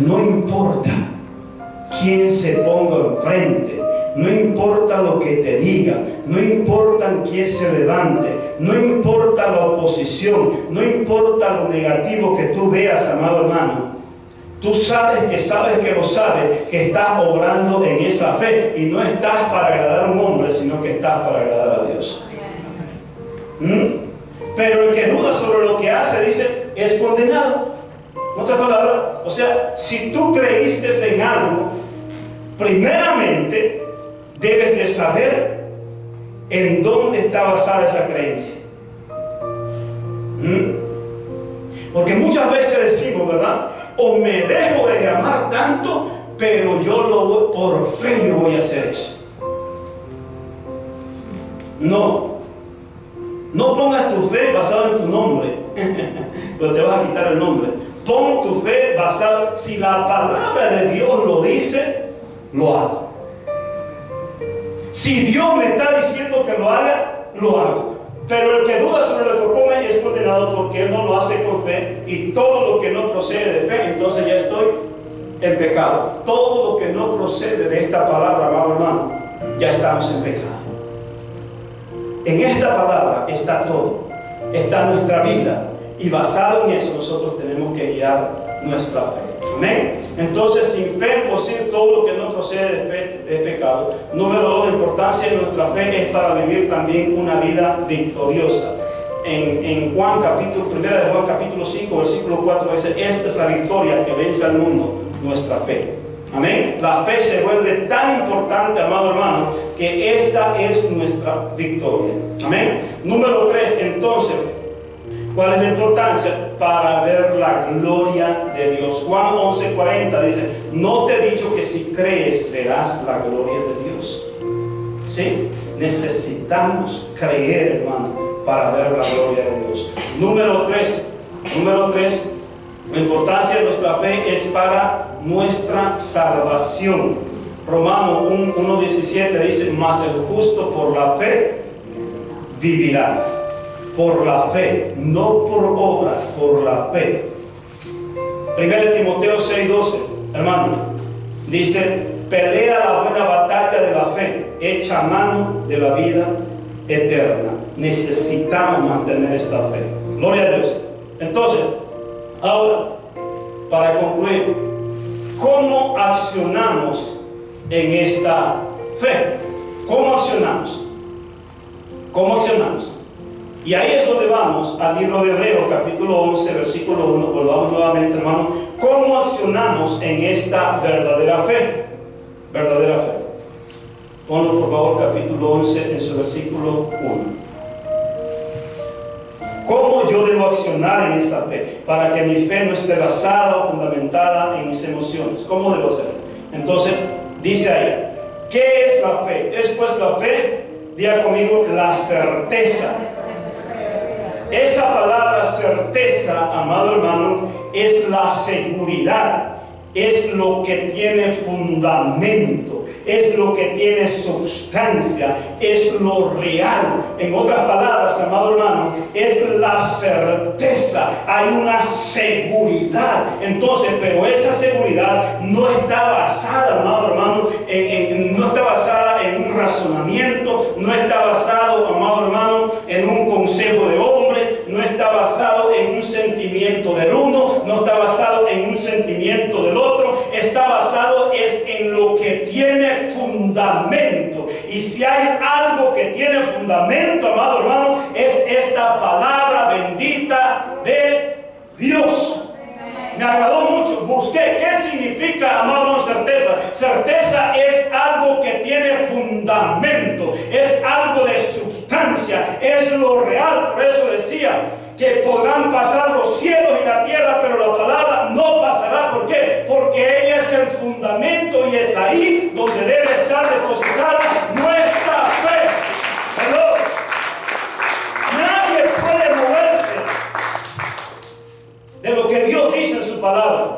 Speaker 1: no importa quién se ponga enfrente, no importa lo que te diga, no importa quién se levante, no importa la oposición, no importa lo negativo que tú veas, amado hermano. Tú sabes que lo sabes, que estás obrando en esa fe y no estás para agradar a un hombre, sino que estás para agradar a Dios. Pero el que duda sobre lo que hace, dice, es condenado. En otras palabras, o sea, si tú creíste en algo, primeramente debes de saber en dónde está basada esa creencia. Porque muchas veces decimos, ¿verdad?, o me dejo de llamar tanto, pero por fe yo voy a hacer eso. No pongas tu fe basada en tu nombre, pero te vas a quitar el nombre. Pon tu fe basada, si la palabra de Dios lo dice, lo hago. Si Dios me está diciendo que lo haga, lo hago. Pero el que duda sobre lo que come es condenado porque él no lo hace con fe, y todo lo que no procede de fe, entonces ya estoy en pecado. Todo lo que no procede de esta palabra, amado hermano, ya estamos en pecado. En esta palabra está todo, está nuestra vida, y basado en eso nosotros tenemos que guiar nuestra fe. Amén. Entonces, sin fe posible, todo lo que no procede de fe es pecado. Número 2, la importancia de nuestra fe es para vivir también una vida victoriosa. En Juan capítulo, primera de Juan capítulo 5, versículo 4 dice: esta es la victoria que vence al mundo, nuestra fe. Amén. La fe se vuelve tan importante, amado hermano, que esta es nuestra victoria. Amén. Número 3, entonces, ¿cuál es la importancia? Para ver la gloria de Dios. Juan 11:40 dice: no te he dicho que si crees verás la gloria de Dios. ¿Sí? Necesitamos creer, hermano, para ver la gloria de Dios. Número 3, la importancia de nuestra fe es para nuestra salvación. Romanos 1:17 dice: mas el justo por la fe vivirá. Por la fe, no por obras, por la fe. 1 Timoteo 6:12, hermano, dice: pelea la buena batalla de la fe, echa mano de la vida eterna. Necesitamos mantener esta fe. Gloria a Dios. Entonces, ahora, para concluir, ¿cómo accionamos en esta fe? ¿Cómo accionamos? ¿Cómo accionamos? Y ahí es donde vamos al libro de Hebreos, capítulo 11, versículo 1. Volvamos nuevamente, hermano. ¿Cómo accionamos en esta verdadera fe? Verdadera fe. Ponlo, por favor, capítulo 11, en su versículo 1. ¿Cómo yo debo accionar en esa fe? Para que mi fe no esté basada o fundamentada en mis emociones. ¿Cómo debo hacer? Entonces, dice ahí: ¿qué es la fe? Es pues la fe, diga conmigo, la certeza. Esa palabra certeza, amado hermano, es la seguridad, es lo que tiene fundamento, es lo que tiene sustancia, es lo real. En otras palabras, amado hermano, es la certeza. Hay una seguridad. Entonces, pero esa seguridad no está basada, amado hermano, no está basada en un razonamiento, no está basado, amado hermano, en un consejo de hombre, no está basado en un sentimiento del uno, no está basado en un sentimiento del otro, está basado en lo que tiene fundamento. Y si hay algo que tiene fundamento, amado hermano, es esta palabra bendita de Dios. Me agradó mucho, busqué qué significa, amado, certeza. Certeza es algo que tiene fundamento, es algo de sustancia, es lo real. Por eso decía que podrán pasar los cielos y la tierra, pero la palabra no pasará. ¿Por qué? Porque ella es el fundamento, y es ahí donde debe estar depositada nuestra fe. ¿Hello? Nadie puede moverte de lo que Dios dice en su palabra.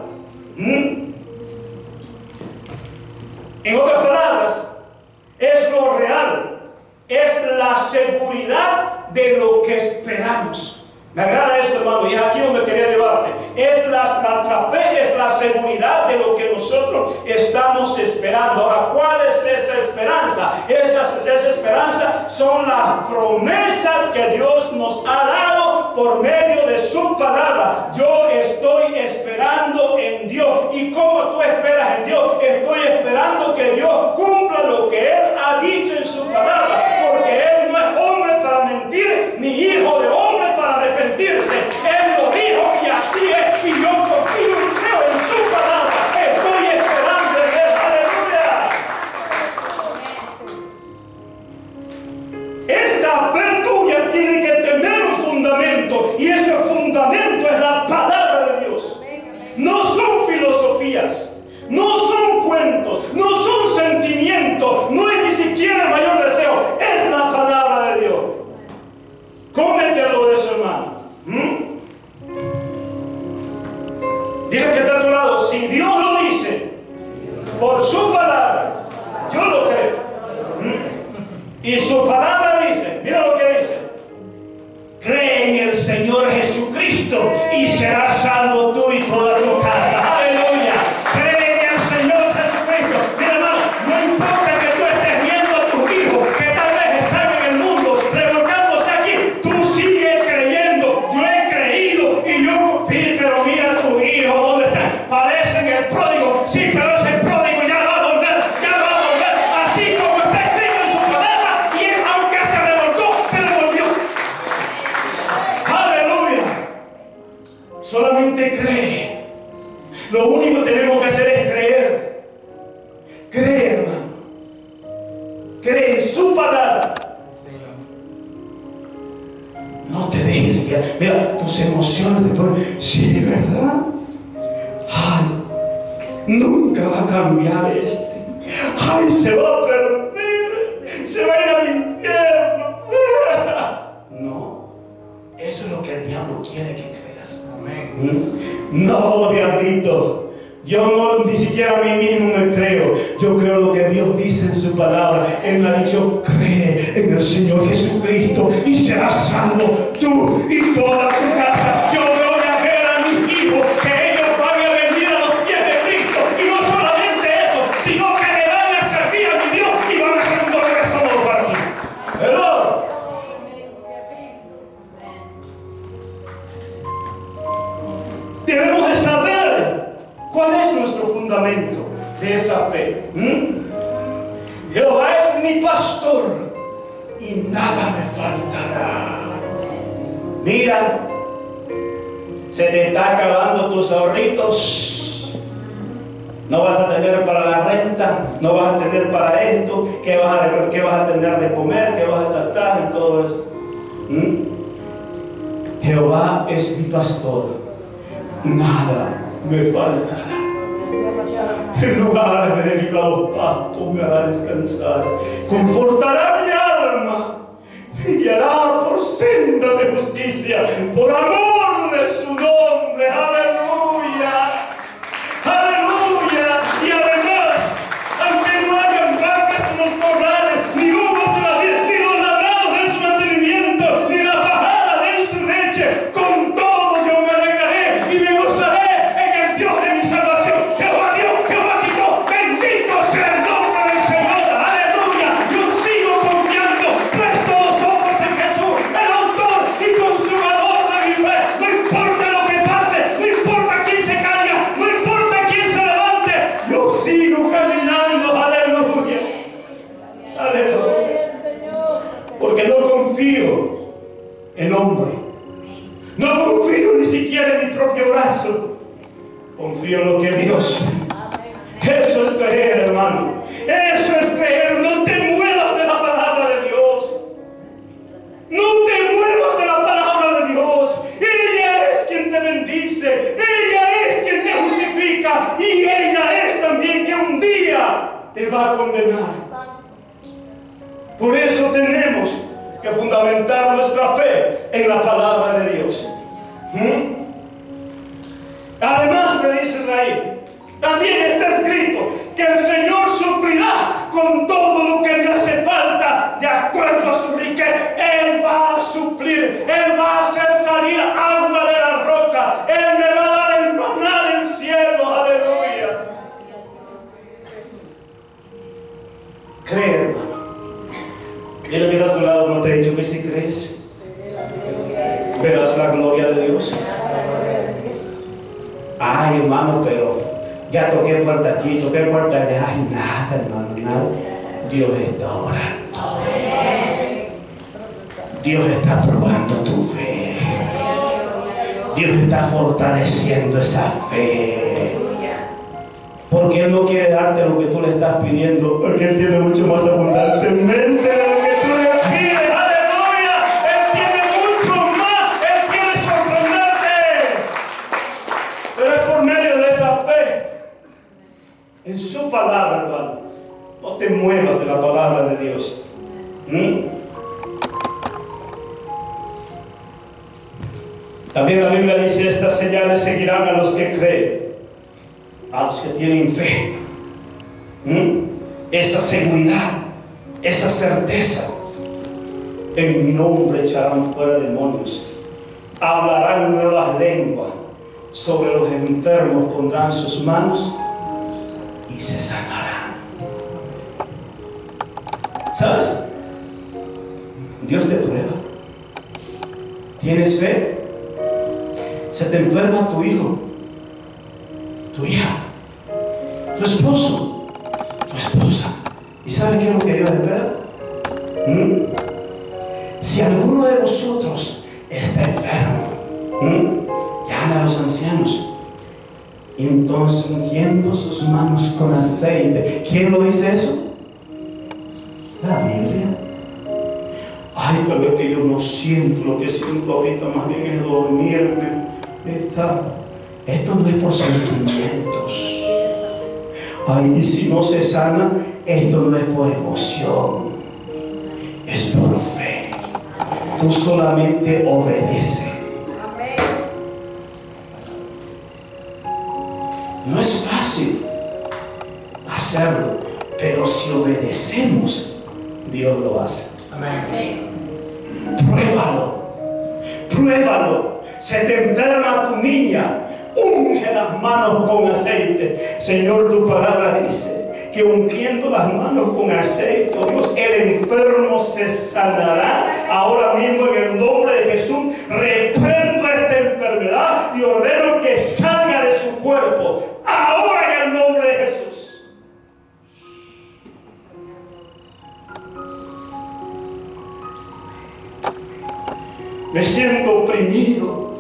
Speaker 1: En otras palabras, es lo real, es la seguridad de lo que esperamos. Me agrada eso, hermano, y es aquí donde quería llevarte. La fe es la seguridad de lo que nosotros estamos esperando. Ahora, ¿cuál es esa esperanza? Esa esperanza son las promesas que Dios nos ha dado por medio de su palabra. Yo estoy esperando en Dios. ¿Y cómo tú esperas en Dios? Estoy esperando que Dios cumpla lo que Él ha dicho en su palabra, porque Él no es hombre para mentir, ni hijo de hombre para arrepentirse. Él lo dijo y así es, y yo confío y creo en su palabra. Estoy esperando en Él. ¡Aleluya! Esa fe tuya tiene que tener un fundamento, y ese fundamento es la palabra de Dios. No son filosofías, no son cuentos, no son sentimientos, no es ni siquiera el mayor deseo, es la palabra de Dios. Cómetelo de eso, hermano. Dile que está a tu lado: si Dios lo dice por su palabra, yo lo creo. Y su palabra dice, mira lo que dice: cree en el Señor Jesucristo y serás salvo tú y toda tu casa. Aleluya. Cree en el Señor Jesucristo. Mira, hermano, no importa que tú estés viendo a tus hijos que tal vez están en el mundo revolcándose aquí, tú sigues creyendo. Yo he creído y yo, pero mira a tu hijo dónde está. Parecen el pródigo, sí, pero ese pródigo ya va a volver, así como está escrito en su palabra, y él, aunque se revolcó, se revolvió. Aleluya. Solamente cree. Lo único que tenemos que hacer es creer. Cree, hermano. Cree en su palabra. No te dejes guiar. Mira, tus emociones te ponen, sí, ¿verdad? Ay, nunca va a cambiar este. Ay, se va a perder. Se va a ir al infierno. No, eso es lo que el diablo quiere que creas. No, diablito. Yo no, ni siquiera a mí mismo me creo. Yo creo lo que Dios dice en su palabra. Él me ha dicho: cree en el Señor Jesucristo y serás salvo tú y toda tu casa. Yo voy a ver a mis hijos que ellos van a venir a los pies de Cristo. Y no solamente eso, sino que le van a servir a mi Dios y van a ser un doble estómago para mí. ¿Verdad? Debemos de saber cuál es nuestro fundamento de esa fe. Jehová es mi pastor y nada me faltará. Mira, se te está acabando tus ahorritos. No vas a tener para la renta, no vas a tener para esto. ¿Qué vas a tener de comer? ¿Qué vas a tratar? Y todo eso. Jehová es mi pastor, nada me faltará. En lugares de delicados pastos me hará descansar. Confortará mi alma. Me guiará por senda de justicia, por amor de su nombre. Aleluya. Aleluya. Y además, aunque no hayan vacas en los corrales, ni uvas en la vid, ni los labrados en su mantenimiento, ni la bajada en su leche, con todo yo me alegraré y me gozaré en el Dios de mi salvación. Jehová Dios, Jehová quitó, bendito sea el nombre del Señor. Aleluya. Yo sigo confiando, puesto los ojos en Jesús, el autor y consumador de mi fe. No importa lo que pase, no importa quién se caiga, no importa quién se levante, yo sigo caminando. Aleluya. Aleluya. Porque no confío en hombre, no confío ni siquiera en mi propio brazo, confío en lo que Dios. Eso es creer, hermano. Eso es creer. No te muevas de la palabra de Dios. No te muevas de la palabra de Dios. Ella es quien te bendice. Ella es quien te justifica. Y ella es también que un día te va a condenar. Por eso tenemos que fundamentar nuestra fe en la palabra de Dios. Además, me dicen ahí, también está escrito que el Señor suplirá con todo lo que me hace falta de acuerdo a su riqueza. Él va a suplir, Él va a hacer salir agua de la roca, Él me va a dar el maná del cielo. Aleluya. Cree, hermano. Dile que está a tu lado, no te he dicho que si crees, verás la gloria de Dios. Ay, hermano, pero ya toqué puerta aquí, toqué puerta allá. Ay, nada, hermano, nada. Dios está orando. Dios está probando tu fe. Dios está fortaleciendo esa fe. Porque Él no quiere darte lo que tú le estás pidiendo, porque Él tiene mucho más abundantemente de lo que tú le pides. ¡Aleluya! Él tiene mucho más. Él quiere sorprenderte. Pero es por medio de esa fe en su palabra, hermano. No te muevas de la palabra de Dios. También la Biblia dice: estas señales seguirán a los que creen, a los que tienen fe. Esa seguridad esa certeza. En mi nombre echarán fuera demonios, hablarán nuevas lenguas, sobre los enfermos pondrán sus manos y se sanarán. ¿Sabes? Dios te prueba. ¿Tienes fe? Se te enferma tu hijo, tu hija, tu esposo, tu esposa. ¿Y sabe qué es lo que Dios espera? Si alguno de vosotros está enfermo, llame a los ancianos, entonces ungiendo sus manos con aceite. ¿Quién lo dice eso? La Biblia. Ay, pero es que yo no siento, lo que siento ahorita más bien es dormirme. Esto no es por sentimientos. Ay, y si no se sana, esto no es por emoción, es por fe. Tú solamente obedece. No es fácil hacerlo, pero si obedecemos, Dios lo hace. Amén. Pruébalo, pruébalo. Se te enferma tu niña, unge las manos con aceite. Señor, tu palabra dice que ungiendo las manos con aceite, oh Dios, el enfermo se sanará. Ahora mismo, en el nombre de Jesús, reprendo esta enfermedad y ordeno que salga de su cuerpo. Ahora, en el nombre de Jesús. Me siento oprimido,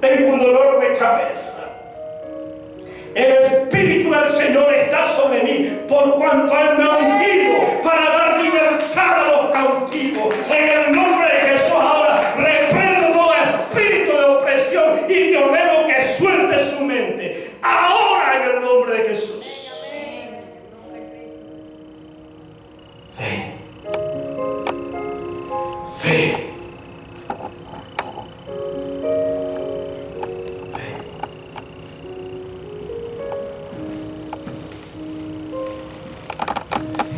Speaker 1: tengo un dolor de cabeza. El Espíritu del Señor está sobre mí, por cuanto Él me ha ungido para dar libertad a los cautivos. En el nombre de Jesús, ahora reprendo todo espíritu de opresión y te ordeno que suelte su mente. Ahora, en el nombre de Jesús. Fe. Fe.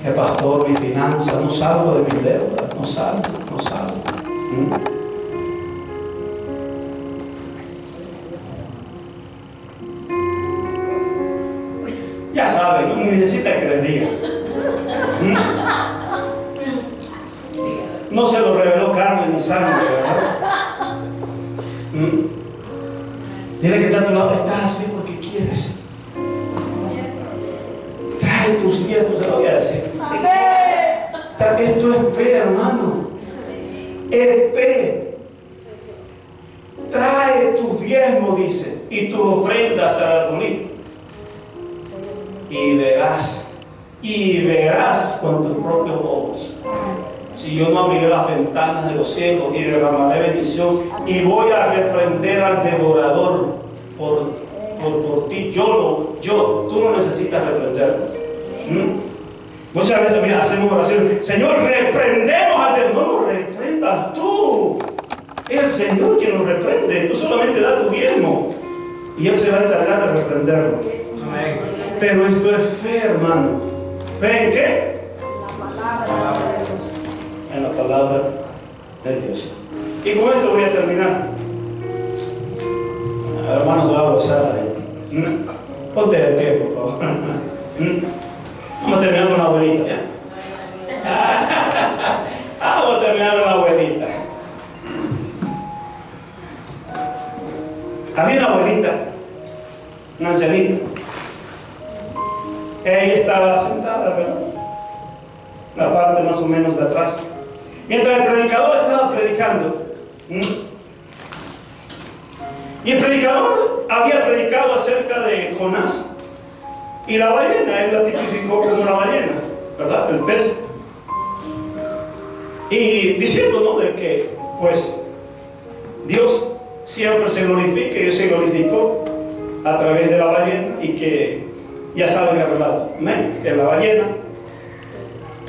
Speaker 1: El pastor, mi finanza, no salgo de mi deuda, no salgo. Ya saben, no necesita que les diga. No se lo reveló carne ni sangre, ¿verdad? Dile que está a tu lado, estás así porque quieres. Trae tus diezmos, se lo voy a decir. Esto es fe, hermano. Es fe. Trae tus diezmos, dice, y tus ofrendas al alfolí. Y verás con tus propios ojos. Si yo no abriré las ventanas de los cielos y derramaré bendición, y voy a reprender al devorador por ti. Tú no necesitas reprenderlo. Muchas veces, mira, hacemos oración: Señor, reprendemos al devorador. No lo reprendas tú. Es el Señor quien lo reprende. Tú solamente da tu diezmo y Él se va a encargar de reprenderlo. Amén. Pero esto es fe, hermano. ¿Fe en qué? En la palabra de Dios. Y con esto voy a terminar. Hermanos, se va a gozar ahí. Ponte de pie, por favor. Vamos a terminar con la abuelita, ¿ya? Vamos a terminar con la abuelita. Había una abuelita, una ancianita. Ella estaba sentada, ¿verdad? La parte más o menos de atrás. Mientras el predicador estaba predicando. Y el predicador había predicado acerca de Jonás y la ballena. Él la tipificó como una ballena, ¿verdad? El pez. Y diciendo, ¿no?, de que, pues, Dios siempre se glorifica, y Dios se glorificó a través de la ballena, y que ya saben el relato, ¿amén? Que la ballena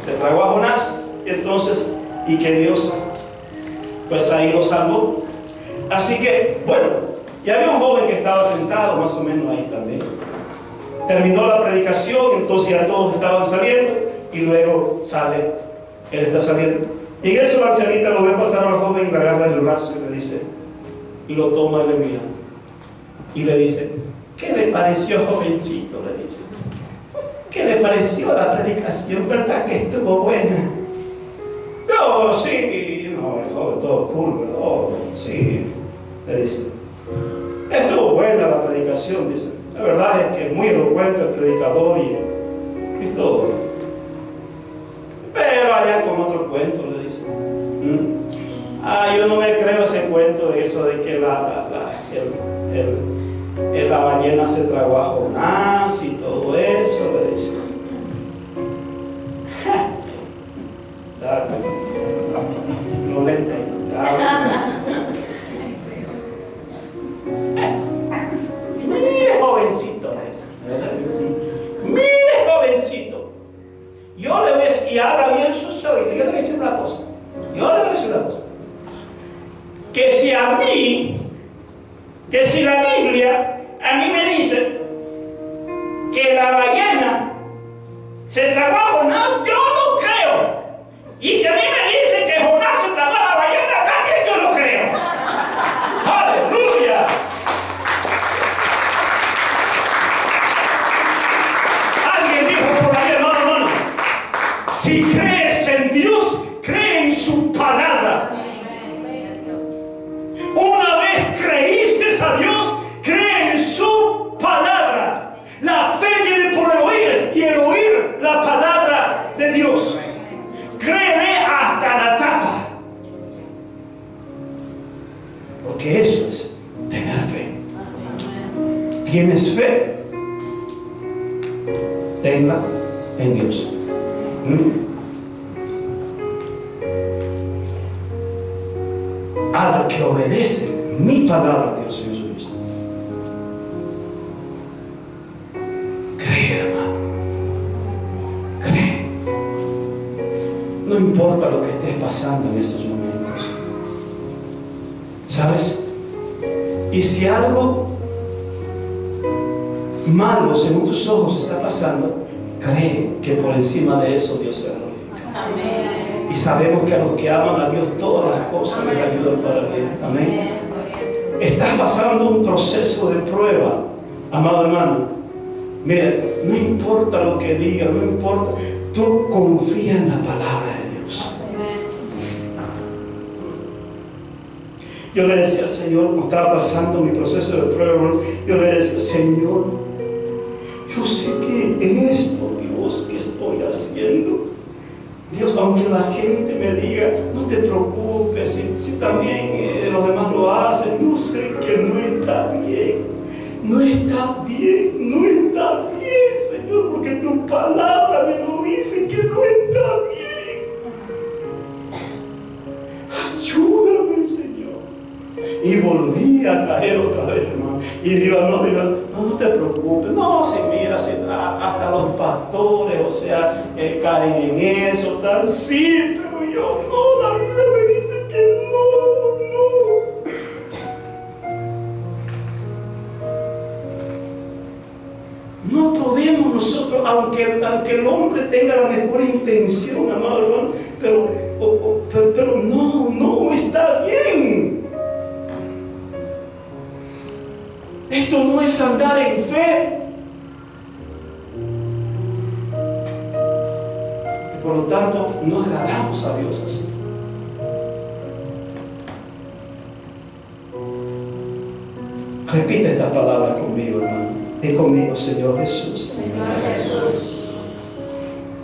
Speaker 1: se tragó a Jonás, y que Dios, pues, ahí lo salvó. Así que, bueno, y había un joven que estaba sentado más o menos ahí también. Terminó la predicación, entonces ya todos estaban saliendo, y luego sale, él está saliendo. Y en eso la ancianita lo ve pasar al joven y le agarra el brazo y le dice, y lo toma y le mira, y le dice, ¿qué le pareció, jovencito? Le dice, ¿qué le pareció la predicación? ¿Verdad que estuvo buena? No, sí, no, el joven todo cool, ¿verdad? Oh, sí, le dice, estuvo buena la predicación, dice. La verdad es que es muy elocuente el predicador y todo. Pero allá con otro cuento, le dice. Yo no me creo ese cuento de eso de que la ballena se tragó a Jonás y todo eso, le dice. No le entiendo. Mire, jovencito, mire, jovencito, yo le voy a decir, y habla bien sus oídos, yo le voy a decir una cosa, que si la Biblia a mí me dice que la ballena se tragó a Jonás, yo no creo, y si a mí me dice que Jonás se tragó a la ballena, también yo no creo. ¡Aleluya! Alguien dijo por ahí, hermano, si crees en Dios, cree en su palabra. Una vez creíste a Dios, cree en su palabra. La fe viene por el oír y el oír la palabra de Dios. Créele hasta la tapa. Porque eso es tener fe. ¿Tienes fe? Tenla en Dios. Al que obedece mi palabra, Dios Señor Jesucristo. Cree, hermano. Cree. No importa lo que estés pasando en estos momentos. ¿Sabes? Y si algo malo según tus ojos está pasando, cree que por encima de eso Dios se glorifica. Amén. Y sabemos que a los que aman a Dios todas las cosas les ayudan para el bien. Amén. Estás pasando un proceso de prueba, amado hermano. Mira, no importa lo que diga, no importa. Tú confía en la palabra de Dios. Yo le decía, Señor, como estaba pasando mi proceso de prueba, yo le decía, Señor, yo sé que esto, Dios, que estoy haciendo, Dios, aunque la gente me diga, no te preocupes, si también los demás lo hacen, yo sé que no está bien, no está bien, no está bien, Señor, porque tu palabra me lo dice que no está bien. Ayúdame, Señor. Y volví a caer otra vez, hermano. Y digo, no te preocupes. No, si mira, si hasta los pastores, o sea, caen en eso, tan sí, pero yo no, la Biblia me dice que no. No podemos nosotros, aunque el hombre tenga la mejor intención, amado hermano, pero no está bien. Esto no es andar en fe. Y por lo tanto, no agradamos a Dios así. Repite esta palabra conmigo, hermano. Di conmigo, Señor Jesús.
Speaker 2: Señor Jesús,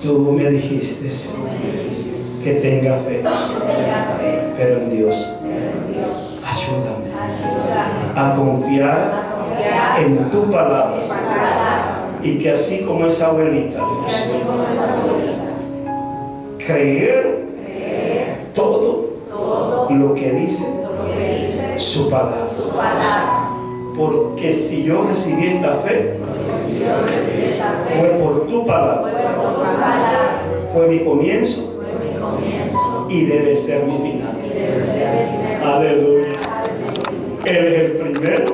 Speaker 1: Tú me dijiste que tenga fe, pero en Dios. Ayúdame a confiar en tu palabra, Señor. Y que así como esa abuelita, Dios, creer todo lo que dice su palabra. Porque si yo recibí esta fe, fue por tu palabra. Fue mi comienzo y debe ser mi final. Aleluya. Él es el primero